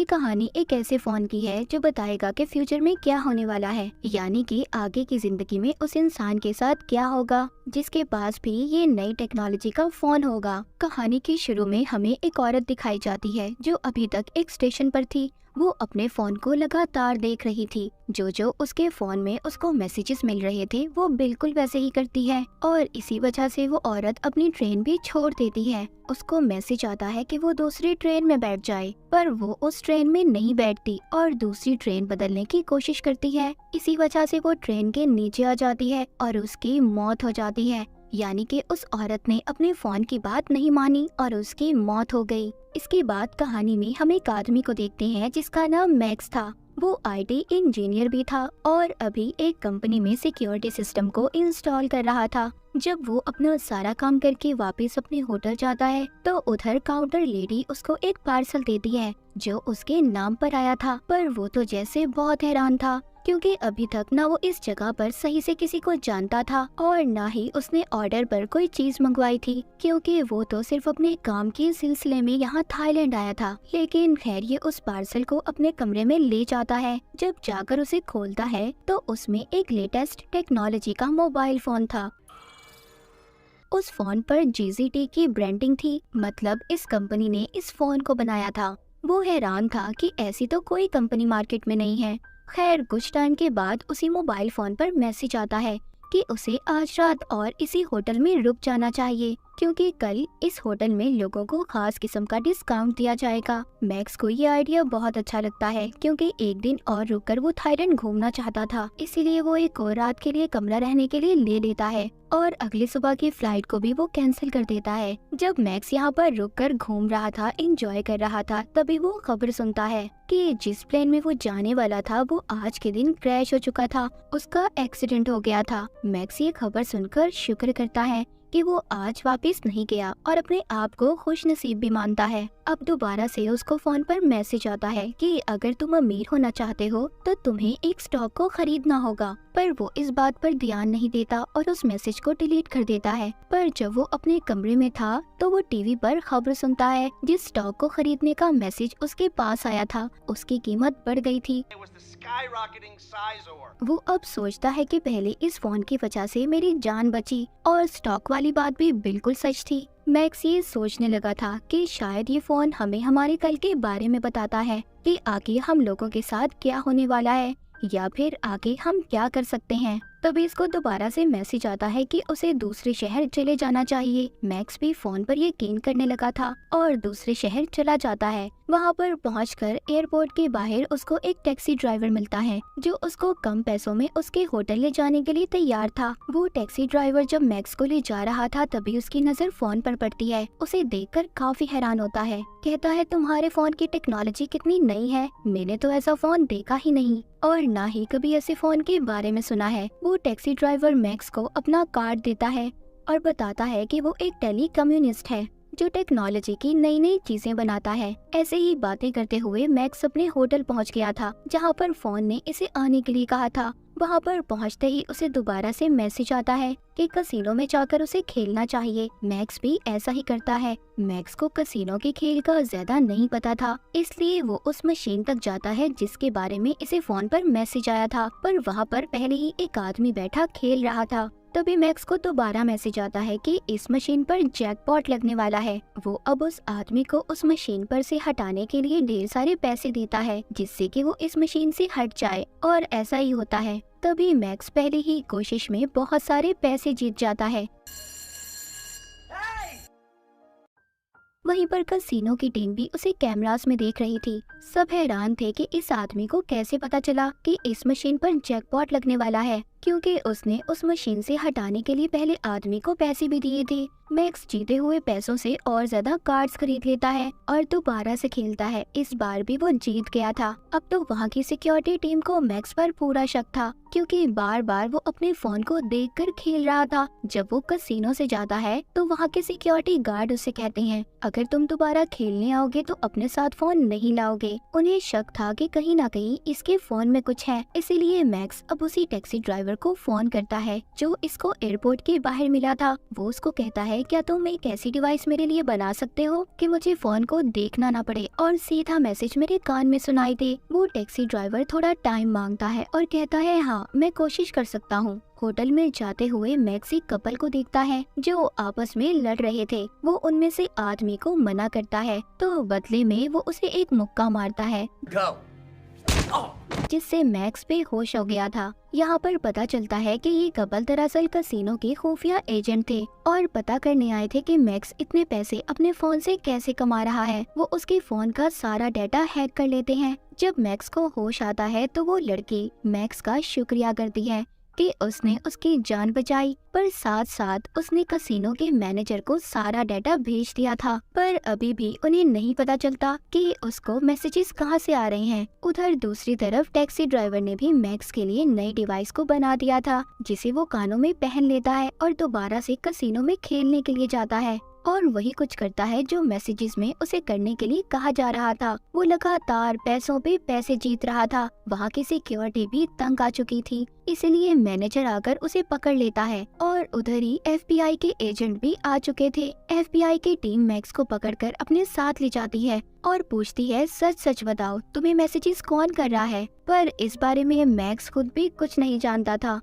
कहानी एक ऐसे फोन की है जो बताएगा कि फ्यूचर में क्या होने वाला है, यानी कि आगे की जिंदगी में उस इंसान के साथ क्या होगा जिसके पास भी ये नई टेक्नोलॉजी का फोन होगा। कहानी के शुरू में हमें एक औरत दिखाई जाती है जो अभी तक एक स्टेशन पर थी। वो अपने फोन को लगातार देख रही थी। जो जो उसके फोन में उसको मैसेजेस मिल रहे थे वो बिल्कुल वैसे ही करती है और इसी वजह से वो औरत अपनी ट्रेन भी छोड़ देती है। उसको मैसेज आता है कि वो दूसरी ट्रेन में बैठ जाए, पर वो उस ट्रेन में नहीं बैठती और दूसरी ट्रेन बदलने की कोशिश करती है। इसी वजह से वो ट्रेन के नीचे आ जाती है और उसकी मौत हो जाती है, यानी कि उस औरत ने अपने फोन की बात नहीं मानी और उसकी मौत हो गई। इसके बाद कहानी में हम एक आदमी को देखते हैं जिसका नाम मैक्स था। वो आईटी इंजीनियर भी था और अभी एक कंपनी में सिक्योरिटी सिस्टम को इंस्टॉल कर रहा था। जब वो अपना सारा काम करके वापस अपने होटल जाता है तो उधर काउंटर लेडी उसको एक पार्सल देती है जो उसके नाम पर आया था। पर वो तो जैसे बहुत हैरान था क्योंकि अभी तक ना वो इस जगह पर सही से किसी को जानता था और ना ही उसने ऑर्डर पर कोई चीज मंगवाई थी, क्योंकि वो तो सिर्फ अपने काम के सिलसिले में यहाँ थाईलैंड आया था। लेकिन खैर ये उस पार्सल को अपने कमरे में ले जाता है। जब जाकर उसे खोलता है तो उसमें एक लेटेस्ट टेक्नोलॉजी का मोबाइल फोन था। उस फोन पर जीजीटी की ब्रांडिंग थी, मतलब इस कंपनी ने इस फोन को बनाया था। वो हैरान था कि ऐसी तो कोई कंपनी मार्केट में नहीं है। खैर कुछ टाइम के बाद उसी मोबाइल फोन पर मैसेज आता है कि उसे आज रात और इसी होटल में रुक जाना चाहिए क्योंकि कल इस होटल में लोगों को खास किस्म का डिस्काउंट दिया जाएगा। मैक्स को ये आइडिया बहुत अच्छा लगता है क्योंकि एक दिन और रुककर वो थाईलैंड घूमना चाहता था, इसीलिए वो एक और रात के लिए कमरा रहने के लिए ले लेता है और अगली सुबह की फ्लाइट को भी वो कैंसिल कर देता है। जब मैक्स यहाँ पर रुककर घूम रहा था, एंजॉय कर रहा था, तभी वो खबर सुनता है कि जिस प्लेन में वो जाने वाला था वो आज के दिन क्रैश हो चुका था, उसका एक्सीडेंट हो गया था। मैक्स ये खबर सुनकर शुक्र करता है कि वो आज वापस नहीं गया और अपने आप को खुश नसीब भी मानता है। अब दोबारा से उसको फोन पर मैसेज आता है कि अगर तुम अमीर होना चाहते हो तो तुम्हें एक स्टॉक को खरीदना होगा, पर वो इस बात पर ध्यान नहीं देता और उस मैसेज को डिलीट कर देता है। पर जब वो अपने कमरे में था तो वो टीवी पर खबर सुनता है जिस स्टॉक को खरीदने का मैसेज उसके पास आया था उसकी कीमत बढ़ गई थी। वो अब सोचता है कि पहले इस फोन की वजह से मेरी जान बची और स्टॉक वाली बात भी बिल्कुल सच थी। मैक्स ये सोचने लगा था कि शायद ये फोन हमें हमारे कल के बारे में बताता है कि आगे हम लोगों के साथ क्या होने वाला है या फिर आगे हम क्या कर सकते हैं। तभी इसको दोबारा से मैसेज आता है कि उसे दूसरे शहर चले जाना चाहिए। मैक्स भी फोन पर यकीन करने लगा था और दूसरे शहर चला जाता है। वहाँ पर पहुंचकर एयरपोर्ट के बाहर उसको एक टैक्सी ड्राइवर मिलता है जो उसको कम पैसों में उसके होटल ले जाने के लिए तैयार था। वो टैक्सी ड्राइवर जब मैक्स को ले जा रहा था तभी उसकी नजर फोन पर पड़ती है। उसे देखकर काफी हैरान होता है। कहता है तुम्हारे फोन की टेक्नोलॉजी कितनी नई है, मैंने तो ऐसा फोन देखा ही नहीं और ना ही कभी ऐसे फोन के बारे में सुना है। वो टैक्सी ड्राइवर मैक्स को अपना कार्ड देता है और बताता है कि वो एक टेली कम्युनिस्ट है जो टेक्नोलॉजी की नई नई चीजें बनाता है। ऐसे ही बातें करते हुए मैक्स अपने होटल पहुंच गया था जहां पर फोन ने इसे आने के लिए कहा था। वहां पर पहुंचते ही उसे दोबारा से मैसेज आता है कि कसिनो में जाकर उसे खेलना चाहिए। मैक्स भी ऐसा ही करता है। मैक्स को कसिनो के खेल का ज्यादा नहीं पता था, इसलिए वो उस मशीन तक जाता है जिसके बारे में इसे फोन पर मैसेज आया था, पर वहाँ पर पहले ही एक आदमी बैठा खेल रहा था। तभी मैक्स को दोबारा मैसेज आता है कि इस मशीन पर जैकपॉट लगने वाला है। वो अब उस आदमी को उस मशीन पर से हटाने के लिए ढेर सारे पैसे देता है जिससे कि वो इस मशीन से हट जाए और ऐसा ही होता है। तभी मैक्स पहले ही कोशिश में बहुत सारे पैसे जीत जाता है। वहीं पर कसिनो की टीम भी उसे कैमरास में देख रही थी। सब हैरान थे कि इस आदमी को कैसे पता चला कि इस मशीन पर जैकपॉट लगने वाला है, क्योंकि उसने उस मशीन से हटाने के लिए पहले आदमी को पैसे भी दिए थे। मैक्स जीते हुए पैसों से और ज्यादा कार्ड्स खरीद लेता है और दोबारा से खेलता है। इस बार भी वो जीत गया था। अब तो वहाँ की सिक्योरिटी टीम को मैक्स पर पूरा शक था क्योंकि बार बार वो अपने फोन को देखकर खेल रहा था। जब वो कसिनो से जाता है तो वहाँ के सिक्योरिटी गार्ड उसे कहते हैं अगर तुम दोबारा खेलने आओगे तो अपने साथ फोन नहीं लाओगे। उन्हें शक था कि कहीं ना कहीं इसके फोन में कुछ है, इसीलिए मैक्स अब उसी टैक्सी ड्राइवर ड्राइवर को फोन करता है जो इसको एयरपोर्ट के बाहर मिला था। वो उसको कहता है, क्या तुम एक ऐसी डिवाइस मेरे लिए बना सकते हो कि मुझे फोन को देखना ना पड़े और सीधा मैसेज मेरे कान में सुनाई दे। वो टैक्सी ड्राइवर थोड़ा टाइम मांगता है और कहता है, हाँ मैं कोशिश कर सकता हूँ। होटल में जाते हुए मैक्स एक कपल को देखता है जो आपस में लड़ रहे थे। वो उनमें से आदमी को मना करता है तो बदले में वो उसे एक मुक्का मारता है जिससे मैक्स बेहोश हो गया था। यहाँ पर पता चलता है कि ये कपल दरअसल कसिनो के खुफिया एजेंट थे और पता करने आए थे कि मैक्स इतने पैसे अपने फोन से कैसे कमा रहा है। वो उसके फोन का सारा डाटा हैक कर लेते हैं। जब मैक्स को होश आता है तो वो लड़की मैक्स का शुक्रिया करती है कि उसने उसकी जान बचाई, पर साथ साथ उसने कसिनो के मैनेजर को सारा डाटा भेज दिया था। पर अभी भी उन्हें नहीं पता चलता कि उसको मैसेजेस कहां से आ रहे हैं। उधर दूसरी तरफ टैक्सी ड्राइवर ने भी मैक्स के लिए नई डिवाइस को बना दिया था जिसे वो कानों में पहन लेता है और दोबारा से कसिनो में खेलने के लिए जाता है और वही कुछ करता है जो मैसेजेस में उसे करने के लिए कहा जा रहा था। वो लगातार पैसों पे पैसे जीत रहा था। वहाँ की सिक्योरिटी भी तंग आ चुकी थी, इसलिए मैनेजर आकर उसे पकड़ लेता है और उधर ही FBI के एजेंट भी आ चुके थे। FBI की टीम मैक्स को पकड़कर अपने साथ ले जाती है और पूछती है, सच सच बताओ तुम्हें मैसेजेस कौन कर रहा है। पर इस बारे में मैक्स खुद भी कुछ नहीं जानता था।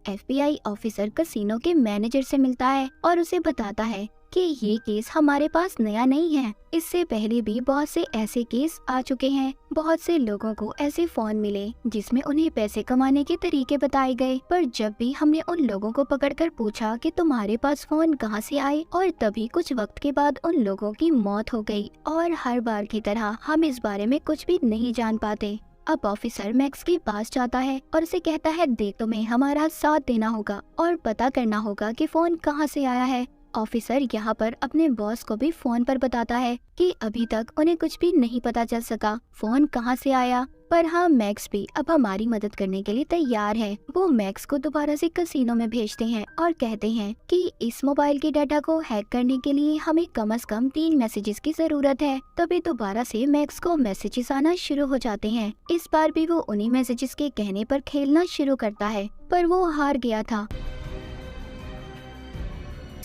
FBI ऑफिसर कसिनो के मैनेजर से मिलता है और उसे बताता है कि ये केस हमारे पास नया नहीं है। इससे पहले भी बहुत से ऐसे केस आ चुके हैं। बहुत से लोगों को ऐसे फोन मिले जिसमें उन्हें पैसे कमाने के तरीके बताए गए, पर जब भी हमने उन लोगों को पकड़कर पूछा कि तुम्हारे पास फोन कहां से आए, और तभी कुछ वक्त के बाद उन लोगों की मौत हो गई। और हर बार की तरह हम इस बारे में कुछ भी नहीं जान पाते। अब ऑफिसर मैक्स के पास जाता है और उसे कहता है, देख तुम्हें हमारा साथ देना होगा और पता करना होगा कि फोन कहां से आया है। ऑफिसर यहाँ पर अपने बॉस को भी फोन पर बताता है कि अभी तक उन्हें कुछ भी नहीं पता चल सका फोन कहाँ से आया, पर हाँ मैक्स भी अब हमारी मदद करने के लिए तैयार है। वो मैक्स को दोबारा से कसिनो में भेजते हैं और कहते हैं कि इस मोबाइल के डाटा को हैक करने के लिए हमें कम से कम 3 मैसेजेस की जरूरत है। तभी दोबारा से मैक्स को मैसेजेस आना शुरू हो जाते हैं। इस बार भी वो उन्हीं मैसेजेस के कहने पर खेलना शुरू करता है, पर वो हार गया था।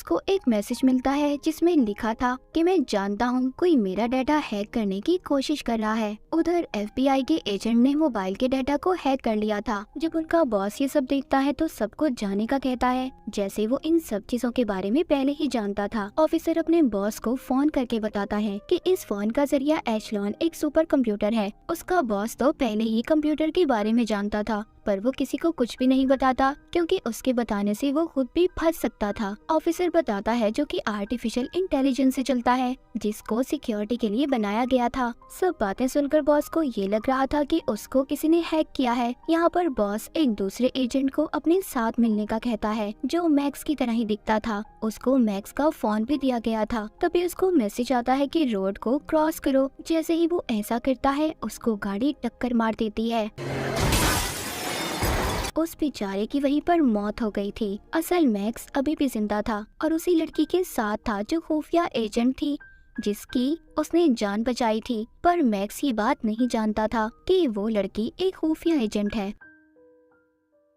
को एक मैसेज मिलता है जिसमें लिखा था कि मैं जानता हूँ कोई मेरा डाटा हैक करने की कोशिश कर रहा है। उधर FBI के एजेंट ने मोबाइल के डाटा को हैक कर लिया था। जब उनका बॉस ये सब देखता है तो सब कुछ जाने का कहता है, जैसे वो इन सब चीजों के बारे में पहले ही जानता था। ऑफिसर अपने बॉस को फोन करके बताता है कि इस फोन का जरिया एशलॉन एक सुपर कंप्यूटर है। उसका बॉस तो पहले ही कंप्यूटर के बारे में जानता था, पर वो किसी को कुछ भी नहीं बताता क्योंकि उसके बताने से वो खुद भी फंस सकता था। ऑफिसर बताता है जो कि आर्टिफिशियल इंटेलिजेंस से चलता है, जिसको सिक्योरिटी के लिए बनाया गया था। सब बातें सुनकर बॉस को ये लग रहा था कि उसको किसी ने हैक किया है। यहाँ पर बॉस एक दूसरे एजेंट को अपने साथ मिलने का कहता है जो मैक्स की तरह ही दिखता था। उसको मैक्स का फोन भी दिया गया था। तभी उसको मैसेज आता है कि रोड को क्रॉस करो। जैसे ही वो ऐसा करता है उसको गाड़ी टक्कर मार देती है। उस बेचारे की वहीं पर मौत हो गई थी। असल मैक्स अभी भी जिंदा था और उसी लड़की के साथ था जो खुफिया एजेंट थी जिसकी उसने जान बचाई थी। पर मैक्स ये बात नहीं जानता था कि वो लड़की एक खुफिया एजेंट है।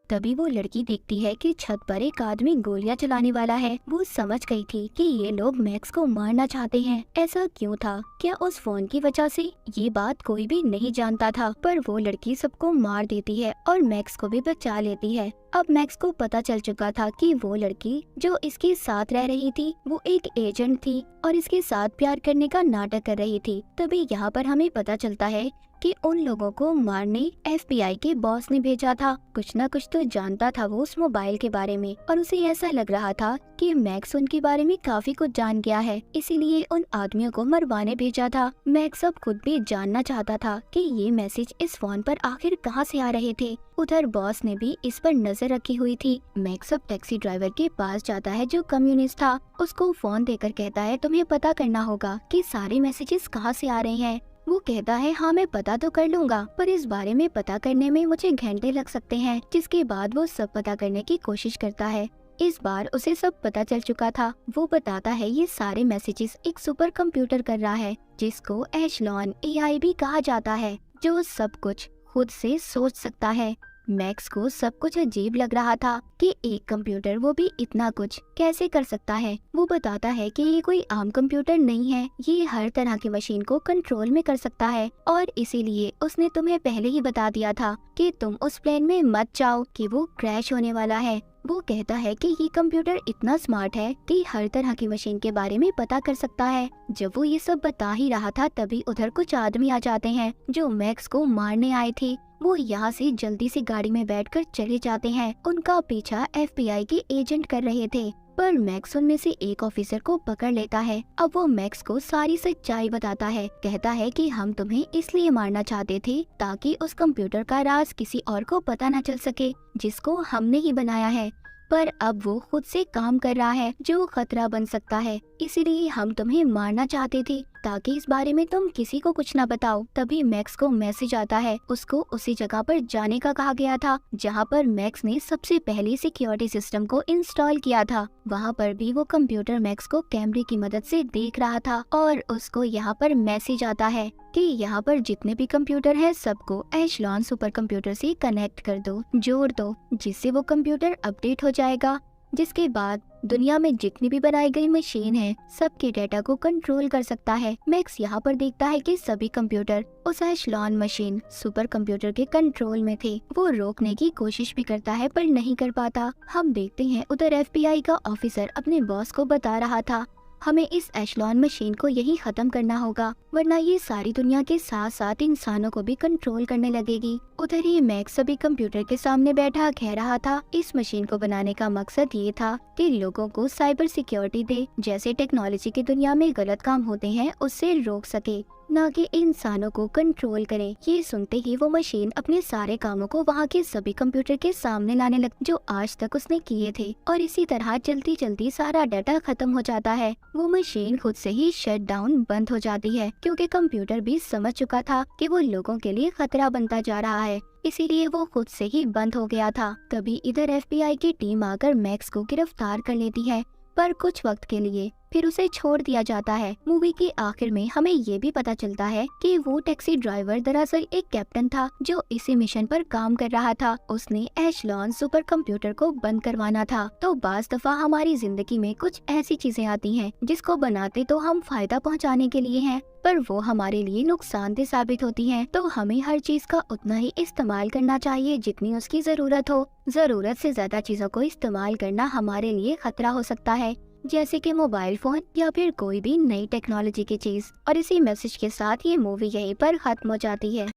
तभी वो लड़की देखती है कि छत पर एक आदमी गोलियां चलाने वाला है। वो समझ गई थी कि ये लोग मैक्स को मारना चाहते हैं। ऐसा क्यों था? क्या उस फोन की वजह से? ये बात कोई भी नहीं जानता था, पर वो लड़की सबको मार देती है और मैक्स को भी बचा लेती है। अब मैक्स को पता चल चुका था कि वो लड़की जो इसके साथ रह रही थी वो एक एजेंट थी और इसके साथ प्यार करने का नाटक कर रही थी। तभी यहाँ पर हमें पता चलता है कि उन लोगों को मारने FBI के बॉस ने भेजा था। कुछ न कुछ तो जानता था वो उस मोबाइल के बारे में और उसे ऐसा लग रहा था कि मैक्स उनके बारे में काफी कुछ जान गया है, इसीलिए उन आदमियों को मरवाने भेजा था। मैक्स अब खुद भी जानना चाहता था कि ये मैसेज इस फोन पर आखिर कहां से आ रहे थे। उधर बॉस ने भी इस पर नजर रखी हुई थी। मैक्स अब टैक्सी ड्राइवर के पास जाता है जो कम्युनिस्ट था। उसको फोन देकर कहता है तुम्हें पता करना होगा कि सारे मैसेजेस कहां से आ रहे हैं। वो कहता है हाँ मैं पता तो कर लूंगा, पर इस बारे में पता करने में मुझे घंटे लग सकते हैं। जिसके बाद वो सब पता करने की कोशिश करता है। इस बार उसे सब पता चल चुका था। वो बताता है ये सारे मैसेजेस एक सुपर कंप्यूटर कर रहा है जिसको एशलॉन AI भी कहा जाता है, जो सब कुछ खुद से सोच सकता है। मैक्स को सब कुछ अजीब लग रहा था कि एक कंप्यूटर, वो भी इतना कुछ, कैसे कर सकता है। वो बताता है कि ये कोई आम कंप्यूटर नहीं है, ये हर तरह की मशीन को कंट्रोल में कर सकता है और इसीलिए उसने तुम्हें पहले ही बता दिया था कि तुम उस प्लेन में मत जाओ कि वो क्रैश होने वाला है। वो कहता है कि ये कंप्यूटर इतना स्मार्ट है कि हर तरह की मशीन के बारे में पता कर सकता है। जब वो ये सब बता ही रहा था तभी उधर कुछ आदमी आ जाते हैं जो मैक्स को मारने आए थे। वो यहाँ से जल्दी से गाड़ी में बैठकर चले जाते हैं। उनका पीछा FBI के एजेंट कर रहे थे, पर मैक्स उनमें से एक ऑफिसर को पकड़ लेता है। अब वो मैक्स को सारी सच्चाई बताता है। कहता है कि हम तुम्हें इसलिए मारना चाहते थे ताकि उस कंप्यूटर का राज किसी और को पता न चल सके जिसको हमने ही बनाया है, पर अब वो खुद से काम कर रहा है जो खतरा बन सकता है। इसीलिए हम तुम्हें मारना चाहते थे ताकि इस बारे में तुम किसी को कुछ न बताओ। तभी मैक्स को मैसेज आता है। उसको उसी जगह पर जाने का कहा गया था जहाँ पर मैक्स ने सबसे पहले सिक्योरिटी सिस्टम को इंस्टॉल किया था। वहाँ पर भी वो कंप्यूटर मैक्स को कैमरे की मदद से देख रहा था और उसको यहाँ पर मैसेज आता है कि यहाँ पर जितने भी कंप्यूटर हैं सबको एशलॉन सुपर कंप्यूटर से कनेक्ट कर दो, जोड़ दो, जिससे वो कंप्यूटर अपडेट हो जाएगा, जिसके बाद दुनिया में जितनी भी बनाई गई मशीन है सबके डेटा को कंट्रोल कर सकता है। मैक्स यहाँ पर देखता है कि सभी कंप्यूटर उस एशलॉन मशीन सुपर कंप्यूटर के कंट्रोल में थे। वो रोकने की कोशिश भी करता है पर नहीं कर पाता। हम देखते हैं उधर FBI का ऑफिसर अपने बॉस को बता रहा था हमें इस एशलॉन मशीन को यही खत्म करना होगा, वरना ये सारी दुनिया के साथ साथ इंसानों को भी कंट्रोल करने लगेगी। उधर ही मैक्स सभी कंप्यूटर के सामने बैठा कह रहा था इस मशीन को बनाने का मकसद ये था कि लोगों को साइबर सिक्योरिटी दे, जैसे टेक्नोलॉजी की दुनिया में गलत काम होते हैं उससे रोक सके, न कि इंसानों को कंट्रोल करे। ये सुनते ही वो मशीन अपने सारे कामों को वहाँ के सभी कंप्यूटर के सामने लाने लग जो आज तक उसने किए थे, और इसी तरह जल्दी जल्दी सारा डाटा खत्म हो जाता है। वो मशीन खुद से ही शट डाउन बंद हो जाती है क्योंकि कंप्यूटर भी समझ चुका था कि वो लोगों के लिए खतरा बनता जा रहा है, इसीलिए वो खुद से ही बंद हो गया था। तभी इधर FBI की टीम आकर मैक्स को गिरफ्तार कर लेती है, पर कुछ वक्त के लिए फिर उसे छोड़ दिया जाता है। मूवी के आखिर में हमें ये भी पता चलता है कि वो टैक्सी ड्राइवर दरअसल एक कैप्टन था जो इसी मिशन पर काम कर रहा था। उसने एशलॉन सुपर कंप्यूटर को बंद करवाना था। तो बाज दफा हमारी जिंदगी में कुछ ऐसी चीजें आती हैं जिसको बनाते तो हम फायदा पहुंचाने के लिए हैं, पर वो हमारे लिए नुकसानदेह साबित होती हैं। तो हमें हर चीज का उतना ही इस्तेमाल करना चाहिए जितनी उसकी जरूरत हो। जरूरत से ज्यादा चीजों को इस्तेमाल करना हमारे लिए खतरा हो सकता है, जैसे कि मोबाइल फोन या फिर कोई भी नई टेक्नोलॉजी की चीज। और इसी मैसेज के साथ ये मूवी यहीं पर खत्म हो जाती है।